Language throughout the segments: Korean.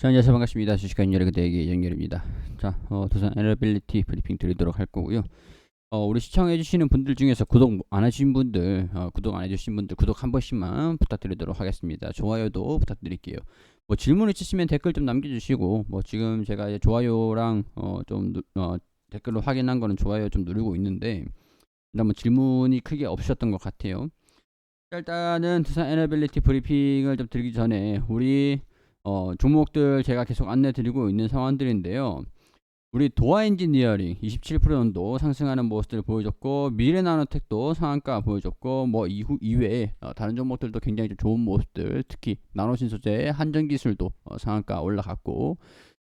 자, 안녕하세요. 반갑습니다. 주식한 연예계 대기 연결입니다. 자, 두산 에너빌리티 브리핑 드리도록 할 거고요. 우리 시청해주시는 분들 중에서 구독 안 해주신 분들, 구독 한 번씩만 부탁드리도록 하겠습니다. 좋아요도 부탁드릴게요. 뭐 질문 있으시면 댓글 좀 남겨주시고, 뭐 지금 제가 이제 좋아요랑 댓글로 확인한 거는 좋아요 좀 누르고 있는데, 일단 뭐 질문이 크게 없으셨던 것 같아요. 일단은 두산 에너빌리티 브리핑을 좀 드리기 전에 우리 종목들 제가 계속 안내 드리고 있는 상황들인데요. 우리 도화 엔지니어링 27% 정도 상승하는 모습들을 보여줬고, 미래나노텍도 상한가 보여줬고, 뭐 이외에 다른 종목들도 굉장히 좀 좋은 모습들, 특히 나노신소재 한전기술도 상한가 올라갔고,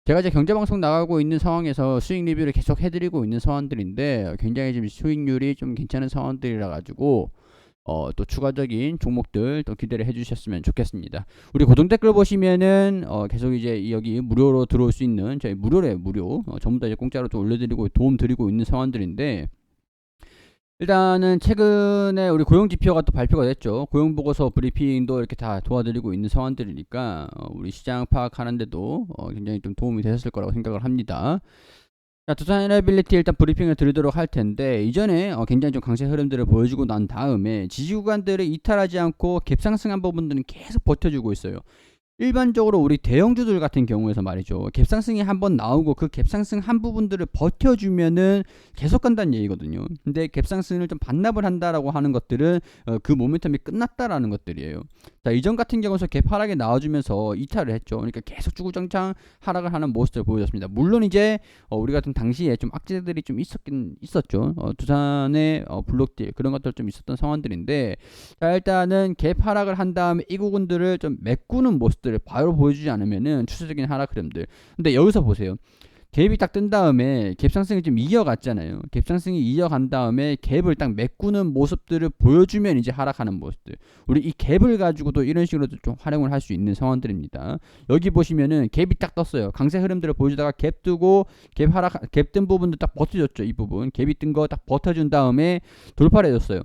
제가 이제 경제방송 나가고 있는 상황에서 수익 리뷰를 계속 해드리고 있는 상황들인데, 굉장히 지금 수익률이 좀 괜찮은 상황들이라 가지고 또 추가적인 종목들 또 기대를 해주셨으면 좋겠습니다. 우리 고정 댓글 보시면은 계속 이제 여기 무료로 들어올 수 있는 저희 무료 전부 다 이제 공짜로 좀 올려드리고 도움 드리고 있는 상황들인데, 일단은 최근에 우리 고용 지표가 또 발표가 됐죠. 고용 보고서 브리핑도 이렇게 다 도와드리고 있는 상황들이니까 우리 시장 파악하는데도 굉장히 좀 도움이 되셨을 거라고 생각을 합니다. 자, 두산 에너빌리티 일단 브리핑을 드리도록 할 텐데, 이전에 굉장히 좀 강세 흐름들을 보여주고 난 다음에 지지 구간들을 이탈하지 않고 갭상승한 부분들은 계속 버텨주고 있어요. 일반적으로 우리 대형주들 같은 경우에서 말이죠, 갭상승이 한번 나오고 그 갭상승 한 부분들을 버텨주면은 계속 간다는 얘기거든요. 근데 갭상승을 좀 반납을 한다라고 하는 것들은 그 모멘텀이 끝났다라는 것들이에요. 자, 이전 같은 경우에서 갭 하락이 나와주면서 이탈을 했죠. 그러니까 계속 주구장창 하락을 하는 모습을 보여줬습니다. 물론 이제 우리 같은 당시에 좀 악재들이 좀 있었죠. 두산의 블록딜 그런 것들 좀 있었던 상황들인데, 자, 일단은 갭 하락을 한 다음에 이 부분들을 좀 메꾸는 모습들을 바로 보여주지 않으면은 추세적인 하락 흐름들. 근데 여기서 보세요. 갭이 딱 뜬 다음에 갭 상승이 좀 이어갔잖아요. 갭 상승이 이어간 다음에 갭을 딱 메꾸는 모습들을 보여주면 이제 하락하는 모습들. 우리 이 갭을 가지고도 이런 식으로도 좀 활용을 할 수 있는 상황들입니다. 여기 보시면은 갭이 딱 떴어요. 강세 흐름들을 보여주다가 갭 뜨고 갭 뜬 부분도 딱 버텨줬죠. 이 부분 갭이 뜬 거 딱 버텨준 다음에 돌파를 해줬어요.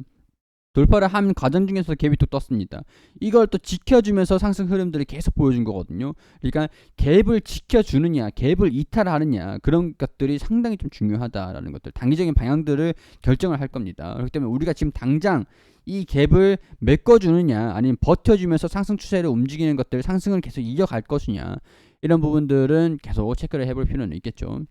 돌파를 한 과정 중에서 갭이 또 떴습니다. 이걸 또 지켜주면서 상승 흐름들을 계속 보여준 거거든요. 그러니까 갭을 지켜주느냐, 갭을 이탈하느냐, 그런 것들이 상당히 좀 중요하다라는 것들, 단기적인 방향들을 결정을 할 겁니다. 그렇기 때문에 우리가 지금 당장 이 갭을 메꿔주느냐, 아니면 버텨주면서 상승 추세를 움직이는 것들, 상승을 계속 이어갈 것이냐, 이런 부분들은 계속 체크를 해볼 필요는 있겠죠.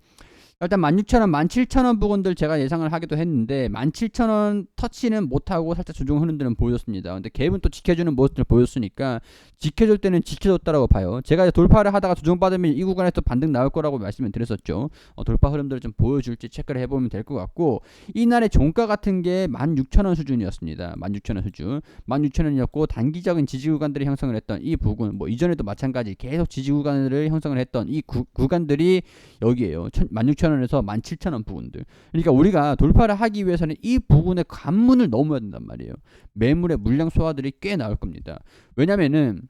일단 16,000원, 17,000원 부분들 제가 예상을 하기도 했는데 17,000원 터치는 못하고 살짝 조정 흐름들은 보였습니다. 근데 갭은 또 지켜주는 모습을 보였으니까 지켜줄 때는 지켜줬다라고 봐요. 제가 돌파를 하다가 조정받으면 이 구간에서 또 반등 나올 거라고 말씀을 드렸었죠. 돌파 흐름들을 좀 보여줄지 체크를 해보면 될 것 같고, 이날의 종가 같은 게 16,000원 수준이었습니다. 16,000원 수준. 16,000원이었고 단기적인 지지 구간들이 형성을 했던 이 부분, 뭐 이전에도 마찬가지 계속 지지 구간을 형성을 했던 이 구간들이 여기에요. 16,000원에서 17,000원 부분들. 그러니까 우리가 돌파를 하기 위해서는 이 부분의 관문을 넘어야 된단 말이에요. 매물의 물량 소화들이 꽤 나올 겁니다. 왜냐면은,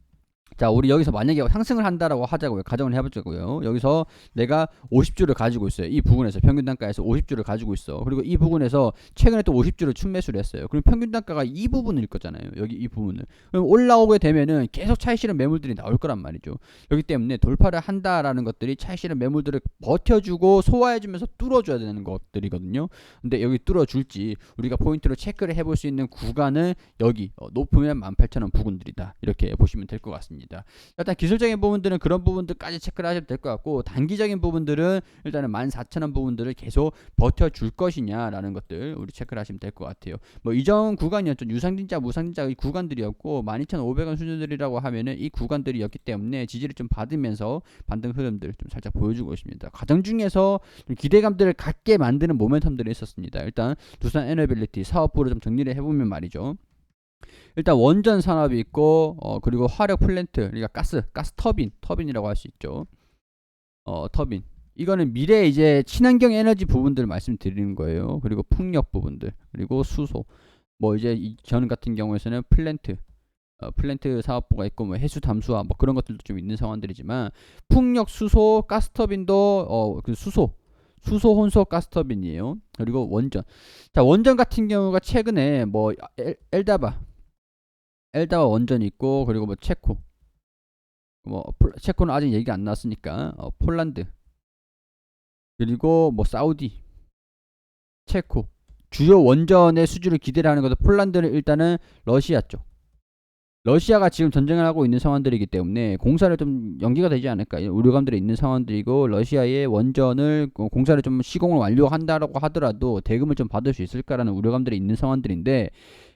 자, 우리 여기서 만약에 상승을 한다라고 하자고요. 가정을 해보자고요. 여기서 내가 50주를 가지고 있어요. 이 부분에서 평균 단가에서 50주를 가지고 있어. 그리고 이 부분에서 최근에 또 50주를 춘매수를 했어요. 그럼 평균 단가가 이 부분일 거잖아요. 여기 이 부분을. 그럼 올라오게 되면은 계속 차익 실현 매물들이 나올 거란 말이죠. 여기 때문에 돌파를 한다라는 것들이 차익 실현 매물들을 버텨주고 소화해주면서 뚫어줘야 되는 것들이거든요. 근데 여기 뚫어줄지 우리가 포인트로 체크를 해볼 수 있는 구간은 여기 높으면 18,000원 부근들이다. 이렇게 보시면 될 것 같습니다. 일단 기술적인 부분들은 그런 부분들까지 체크를 하시면 될 것 같고, 단기적인 부분들은 일단은 14,000원 부분들을 계속 버텨줄 것이냐라는 것들 우리 체크를 하시면 될 것 같아요. 뭐 이전 구간이었죠. 유상진짜 무상진짜 이 구간들이었고 12,500원 수준들이라고 하면은 이 구간들이었기 때문에 지지를 좀 받으면서 반등 흐름들 좀 살짝 보여주고 있습니다. 과정 중에서 좀 기대감들을 갖게 만드는 모멘텀들이 있었습니다. 일단 두산 에너빌리티 사업부를 좀 정리를 해보면 말이죠. 일단 원전 산업이 있고, 그리고 화력 플랜트, 그러니까 가스 터빈이라고 할 수 있죠. 터빈. 이거는 미래 이제 친환경 에너지 부분들을 말씀드리는 거예요. 그리고 풍력 부분들, 그리고 수소. 뭐 이제 전 같은 경우에서는 플랜트 사업부가 있고, 뭐 해수 담수화 뭐 그런 것들도 좀 있는 상황들이지만, 풍력, 수소, 가스터빈도 그 수소 혼소 가스터빈이에요. 그리고 원전. 자, 원전 같은 경우가 최근에 뭐 엘다바 원전이 있고, 그리고 뭐 체코 뭐 체코는 아직 얘기가 안 나왔으니까 폴란드, 그리고 뭐 사우디, 체코, 주요 원전의 수주를 기대를 하는 것도 폴란드는 일단은 러시아 쪽. 러시아가 지금 전쟁을 하고 있는 상황들이기 때문에 공사를 좀 연기가 되지 않을까 우려감들이 있는 상황들이고, 러시아의 원전을 공사를 좀 시공을 완료한다라고 하더라도 대금을 좀 받을 수 있을까라는 우려감들이 있는 상황들인데,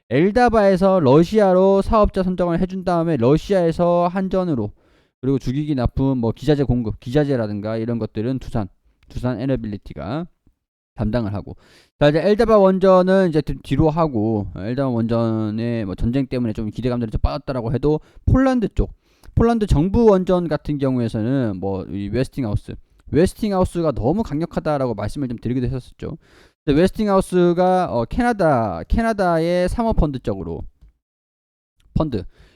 엘다바에서 러시아로 사업자 선정을 해준 다음에 러시아에서 한전으로, 그리고 주기기 납품, 뭐 기자재 공급, 기자재라든가 이런 것들은 두산 에너빌리티가 담당을 하고, 자 이제 엘다바 원전은 이제 뒤로 하고, 엘다바 원전의 뭐 전쟁 때문에 좀 기대감들이 좀 빠졌다라고 해도 폴란드 쪽, 폴란드 정부 원전 같은 경우에서는 뭐 이 웨스팅하우스가 너무 강력하다라고 말씀을 좀 드리기도 했었죠. 근데 웨스팅하우스가 캐나다의 사모펀드 쪽으로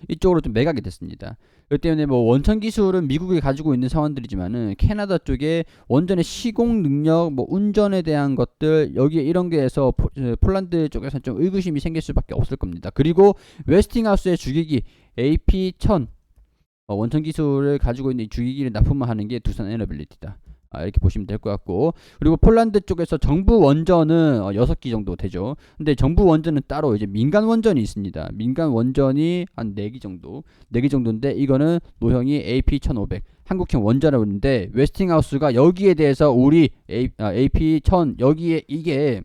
이쪽으로 좀 매각이 됐습니다. 그렇기 때문에 뭐 원천 기술은 미국이 가지고 있는 상황들이지만은 캐나다 쪽에 원전의 시공 능력, 뭐 운전에 대한 것들, 여기에 이런 게에서 폴란드 쪽에서 좀 의구심이 생길 수밖에 없을 겁니다. 그리고 웨스팅하우스의 주기기 AP1000 원천 기술을 가지고 있는 이 주기기를 납품하는 게 두산 에너빌리티다. 이렇게 보시면 될 것 같고, 그리고 폴란드 쪽에서 정부 원전은 6기 정도 되죠. 근데 정부 원전은 따로 이제 민간 원전이 있습니다. 민간 원전이 한 4기 정도인데 이거는 노형이 AP1500 한국형 원전을 있는데, 웨스팅하우스가 여기에 대해서 우리 AP1000 여기에 이게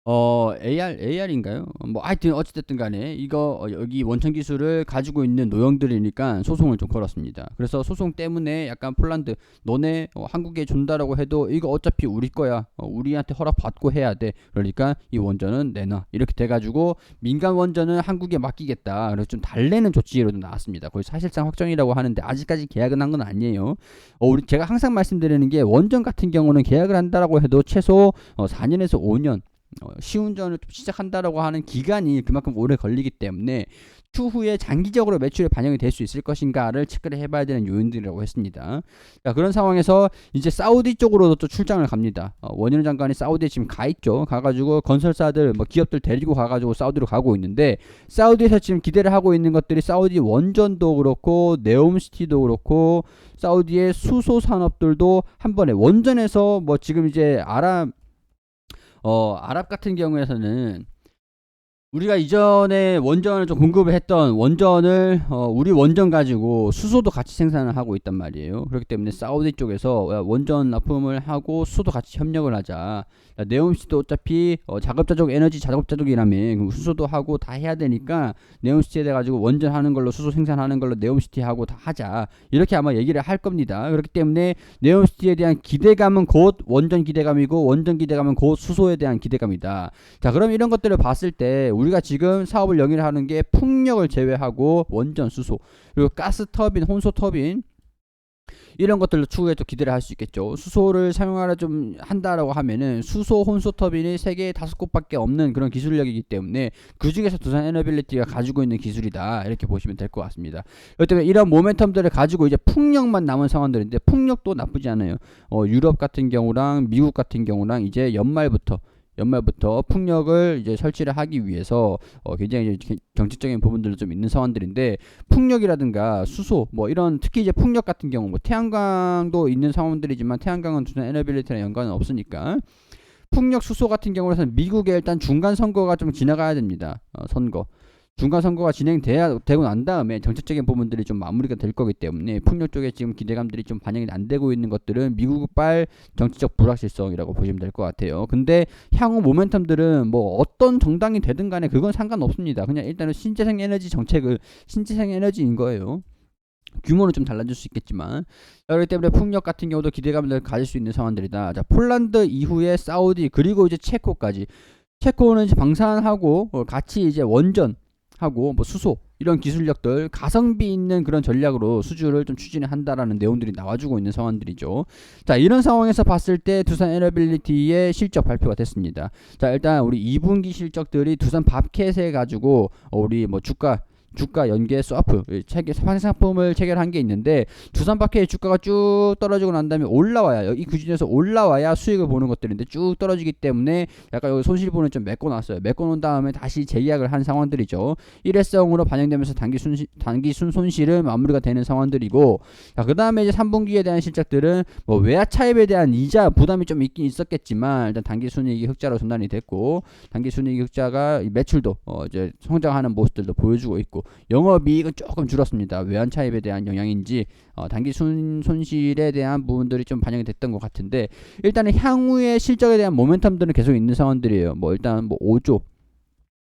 AR인가요? 뭐 하여튼 어찌됐든 간에 이거 여기 원천 기술을 가지고 있는 노형들이니까 소송을 좀 걸었습니다. 그래서 소송 때문에 약간 폴란드, 너네 한국에 준다라고 해도 이거 어차피 우리 거야, 우리한테 허락 받고 해야 돼, 그러니까 이 원전은 내놔, 이렇게 돼가지고 민간 원전은 한국에 맡기겠다, 그래서 좀 달래는 조치로도 나왔습니다. 거의 사실상 확정이라고 하는데 아직까지 계약은 한 건 아니에요. 제가 항상 말씀드리는 게, 원전 같은 경우는 계약을 한다라고 해도 최소 4년에서 5년 시운전을 시작한다라고 하는 기간이 그만큼 오래 걸리기 때문에 추후에 장기적으로 매출에 반영이 될 수 있을 것인가를 체크를 해봐야 되는 요인들이라고 했습니다. 자, 그런 상황에서 이제 사우디 쪽으로도 또 출장을 갑니다. 원희룡 장관이 사우디에 지금 가 있죠. 가가지고 건설사들, 뭐 기업들 데리고 가가지고 사우디로 가고 있는데, 사우디에서 지금 기대를 하고 있는 것들이 사우디 원전도 그렇고 네옴시티도 그렇고 사우디의 수소 산업들도 한 번에 원전에서 뭐 지금 이제 아랍 같은 경우에서는 우리가 이전에 원전을 좀 공급을 했던 원전을 우리 원전 가지고 수소도 같이 생산을 하고 있단 말이에요. 그렇기 때문에 사우디 쪽에서 원전 납품을 하고 수소도 같이 협력을 하자. 네옴시티도 어차피 자급자족 에너지 자급자족이라며 수소도 하고 다 해야 되니까 네옴시티에 돼 가지고 원전 하는 걸로, 수소 생산하는 걸로 네옴시티 하고 다 하자, 이렇게 아마 얘기를 할 겁니다. 그렇기 때문에 네옴시티에 대한 기대감은 곧 원전 기대감이고, 원전 기대감은 곧 수소에 대한 기대감이다. 자, 그럼 이런 것들을 봤을 때 우리가 지금 사업을 영위하는 게 풍력을 제외하고 원전, 수소, 그리고 가스 터빈, 혼소 터빈, 이런 것들로 추후에 또 기대를 할 수 있겠죠. 수소를 사용하려 좀 한다라고 하면은 수소 혼소 터빈이 세계에 5곳밖에 없는 그런 기술력이기 때문에 그 중에서 두산 에너빌리티가 가지고 있는 기술이다, 이렇게 보시면 될 것 같습니다. 그렇기 때문에 이런 모멘텀들을 가지고 이제 풍력만 남은 상황들인데, 풍력도 나쁘지 않아요. 유럽 같은 경우랑 미국 같은 경우랑 이제 연말부터 풍력을 이제 설치를 하기 위해서 굉장히 경제적인 부분들도 좀 있는 상황들인데, 풍력이라든가 수소, 뭐 이런 특히 이제 풍력 같은 경우, 뭐 태양광도 있는 상황들이지만 태양광은 두산 에너빌리티랑 연관은 없으니까, 풍력, 수소 같은 경우에는 미국에 일단 중간 선거가 좀 지나가야 됩니다. 중간 선거가 진행되고 난 다음에 정책적인 부분들이 좀 마무리가 될 거기 때문에 풍력 쪽에 지금 기대감들이 좀 반영이 안 되고 있는 것들은 미국발 정치적 불확실성이라고 보시면 될 것 같아요. 근데 향후 모멘텀들은 뭐 어떤 정당이 되든 간에 그건 상관없습니다. 그냥 일단은 신재생 에너지 정책을, 신재생 에너지인 거예요. 규모는 좀 달라질 수 있겠지만, 그렇기 때문에 풍력 같은 경우도 기대감을 가질 수 있는 상황들이다. 자, 폴란드 이후에 사우디, 그리고 이제 체코까지. 체코는 이제 방산하고 같이 이제 원전 하고 뭐 수소 이런 기술력들, 가성비 있는 그런 전략으로 수주를 좀 추진을 한다라는 내용들이 나와주고 있는 상황들이죠. 자, 이런 상황에서 봤을 때 두산 에너빌리티의 실적 발표가 됐습니다. 자, 일단 우리 2분기 실적들이 두산 밥캣에 가지고 우리 뭐 주가 주가 연계 스와프 체결 상품을 체결한 게 있는데 두산박해의 주가가 쭉 떨어지고 난 다음에 올라와야 이 기준에서 올라와야 수익을 보는 것들인데 쭉 떨어지기 때문에 약간 여기 손실분을 좀 메꿔 놨어요. 메꿔 놓은 다음에 다시 재계약을 한 상황들이죠. 일회성으로 반영되면서 단기순 손실은 마무리가 되는 상황들이고, 자, 그 다음에 이제 3분기에 대한 실적들은 뭐 외화 차입에 대한 이자 부담이 좀 있긴 있었겠지만 일단 단기순이익이 흑자로 전환이 됐고, 단기순이익 흑자가 매출도 이제 성장하는 모습들도 보여주고 있고, 영업이익은 조금 줄었습니다. 외환 차입에 대한 영향인지 단기 손실에 대한 부분들이 좀 반영이 됐던 것 같은데, 일단은 향후의 실적에 대한 모멘텀들은 계속 있는 상황들이에요. 뭐 일단 뭐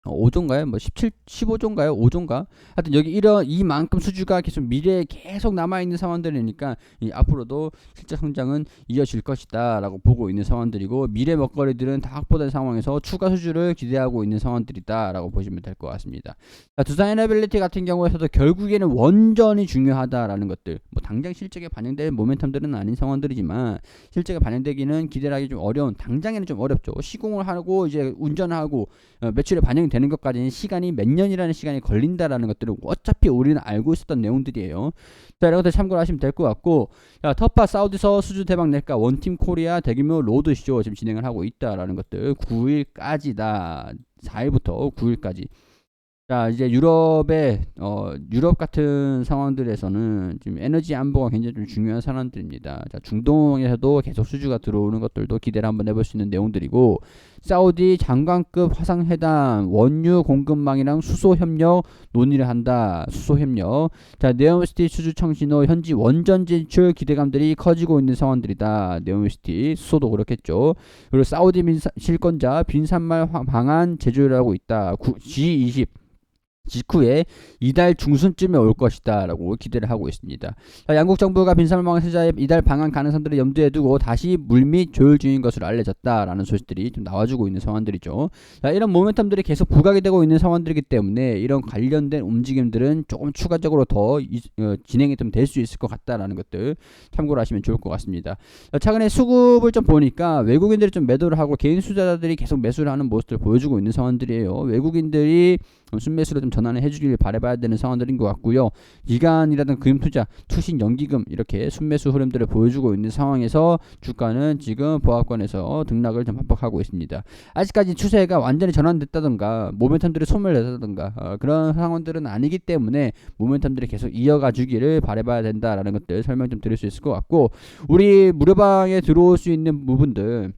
5조인가요? 뭐 15조인가요? 5조인가? 하여튼 여기 이만큼 수주가 계속 미래에 계속 남아있는 상황들이니까 앞으로도 실제 성장은 이어질 것이다 라고 보고 있는 상황들이고, 미래 먹거리들은 다 확보된 상황에서 추가 수주를 기대하고 있는 상황들이다 라고 보시면 될 것 같습니다. 자, 두산 에너빌리티 같은 경우에서도 결국에는 원전이 중요하다라는 것들, 뭐 당장 실적에 반영될 모멘텀들은 아닌 상황들이지만 실적에 반영되기는 기대를 하기 좀 어려운, 당장에는 좀 어렵죠. 시공을 하고 이제 운전하고 매출에 반영이 되는 것까지는 시간이 몇 년이라는 시간이 걸린다라는 것들은 어차피 우리는 알고 있었던 내용들이에요. 자, 이런 것들 참고를 하시면 될 것 같고, 자, 터파 사우디서 수주 대박 낼까 원팀 코리아 대규모 로드쇼 지금 진행을 하고 있다라는 것들 9일까지다. 4일부터 9일까지. 자, 이제 유럽 같은 상황들에서는 지금 에너지 안보가 굉장히 좀 중요한 상황들입니다. 자, 중동에서도 계속 수주가 들어오는 것들도 기대를 한번 해볼 수 있는 내용들이고, 사우디 장관급 화상회담, 원유 공급망이랑 수소 협력 논의를 한다. 수소 협력. 자, 네옴시티 수주 청신호, 현지 원전 진출 기대감들이 커지고 있는 상황들이다. 네옴시티 수소도 그렇겠죠. 그리고 사우디 실권자 빈산말 방안 제조를 있다. G20 직후에 이달 중순쯤에 올 것이다 라고 기대를 하고 있습니다. 자, 양국 정부가 빈산망 세자의 이달 방한 가능성들을 염두에 두고 다시 물밑 조율 중인 것으로 알려졌다 라는 소식들이 좀 나와주고 있는 상황들이죠. 자, 이런 모멘텀들이 계속 부각이 되고 있는 상황들이기 때문에 이런 관련된 움직임들은 조금 추가적으로 더 진행이 좀 될 수 있을 것 같다라는 것들 참고를 하시면 좋을 것 같습니다. 자, 최근에 수급을 좀 보니까 외국인들이 좀 매도를 하고 개인 투자자들이 계속 매수를 하는 모습들을 보여주고 있는 상황들이에요. 외국인들이 순매수로 좀 전환을 해주길 바라봐야 되는 상황들인 것 같고요. 기관이라든 금투자, 투신, 연기금 이렇게 순매수 흐름들을 보여주고 있는 상황에서 주가는 지금 보합권에서 등락을 좀 반복하고 있습니다. 아직까지 추세가 완전히 전환됐다던가 모멘텀들이 소멸됐다던가 그런 상황들은 아니기 때문에 모멘텀들이 계속 이어가 주기를 바라봐야 된다라는 것들 설명 좀 드릴 수 있을 것 같고, 우리 무료방에 들어올 수 있는 부분들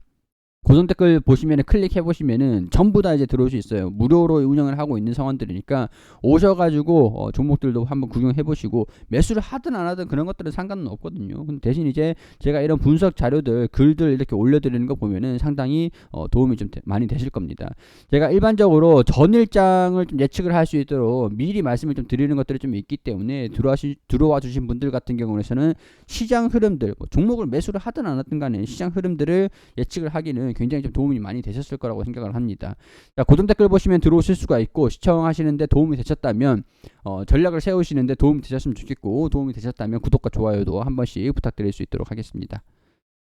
고정 댓글 보시면은 클릭해 보시면은 전부 다 이제 들어올 수 있어요. 무료로 운영을 하고 있는 상황들이니까 오셔가지고 종목들도 한번 구경해 보시고, 매수를 하든 안 하든 그런 것들은 상관은 없거든요. 근데 대신 이제 제가 이런 분석 자료들 글들 이렇게 올려드리는 거 보면은 상당히 도움이 좀 많이 되실 겁니다. 제가 일반적으로 전일장을 좀 예측을 할 수 있도록 미리 말씀을 좀 드리는 것들이 좀 있기 때문에 들어와 주신 분들 같은 경우에는 시장 흐름들, 뭐 종목을 매수를 하든 안 하든 간에 시장 흐름들을 예측을 하기는 굉장히 좀 도움이 많이 되셨을 거라고 생각을 합니다. 자, 고정 댓글 보시면 들어오실 수가 있고, 시청하시는데 도움이 되셨다면 전략을 세우시는데 도움이 되셨으면 좋겠고, 도움이 되셨다면 구독과 좋아요도 한 번씩 부탁드릴 수 있도록 하겠습니다.